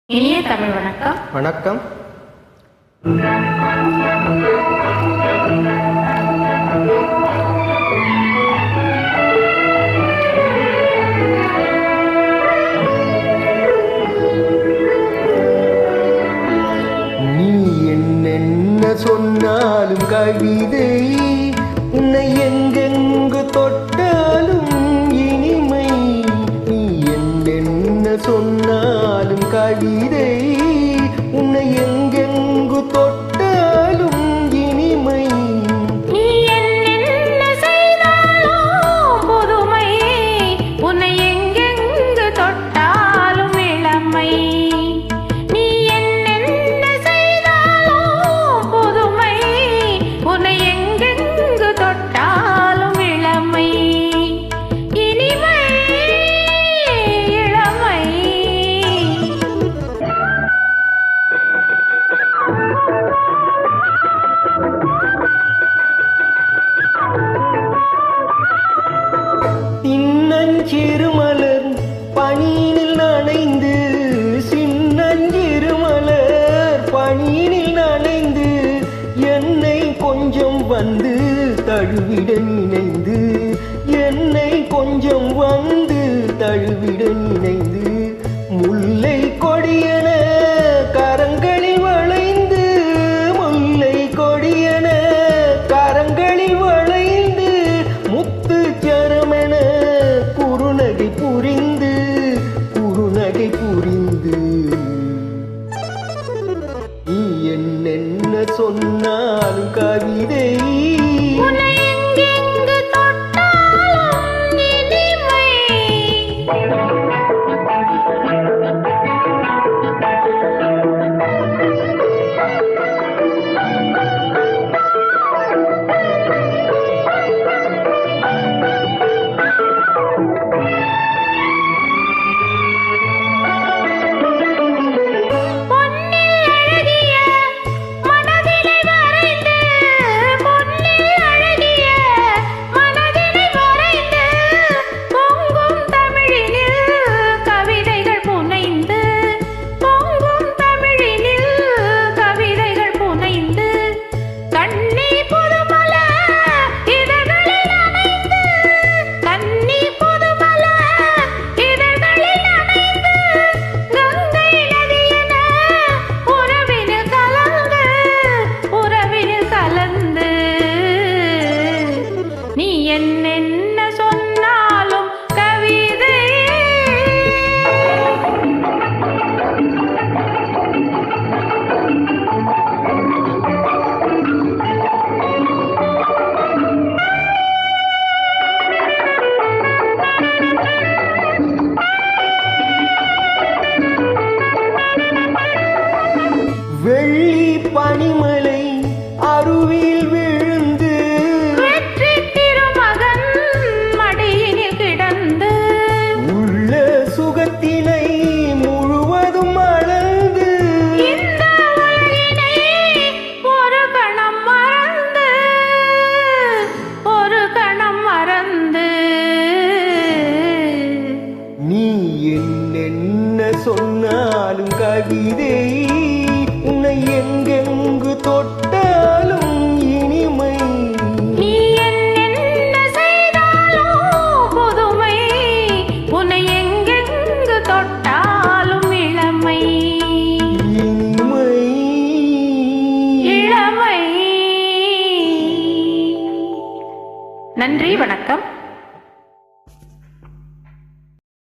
இனிய தமிழ் வணக்கம். வணக்கம். நீ என்னென்ன சொன்னாலும் கவிதை, உன்னை எங்கெங்கு தொட்டாலும் இனிமை. நீ என்னென்ன சொன்னாலும் கவிதை, உன்னை எங்கெங்கு தொட்டாலும் இனிமை. நீ என்னென்ன செய்தாலும் புதுமை, உன்னை எங்கெங்கு தொட்டாலும் இளமை. நீ என்னென்ன செய்தாலும் புதுமை, உன்னை எங்கெங்கு தொட்டாலும் இளமை. இனிமை இளமை. சின்னஞ்சிறுமலர் பனியில் நனைந்து, சின்னஞ்சிறுமலர் பனியில் நனைந்து, என்னை கொஞ்சம் வந்து தழுவிட நினைந்து, என்னை கொஞ்சம் வந்து தழுவிட நினைந்து, முல்லை கொடியன கரங்களில் வளைந்து, முல்லை கொடியன கரங்களில் வளைந்து, முத்து சரமென குறுநகை புரிந்து, குறுநகை புரிந்து. நீ என்னென்ன சொன்னாலும் கவிதை, உன்னை எங்கெங்கு தொட்டாலும் இனிமை. என்னென்ன சொன்னாலும் கவிதை. வெள்ளி பனிமலை அருவியில் விழுந்து, வெற்றி திருமகன் மடியினில் கிடந்து, உள்ள சுகத்தினை முழுவதும் அளந்து, இந்த உலகினை ஒரு கணம் மறந்து, ஒரு கணம் மறந்து. நீ என்னென்ன சொன்னாலும் கவிதை, உன்னை எங்கெங்கு தொட்டாலும் இனிமை. நீ என்னென்ன செய்தாலும் புதுமை, உன்னை எங்கெங்கு தொட்டாலும் இளமை. இனிமை. இளமை. நன்றி, வணக்கம்.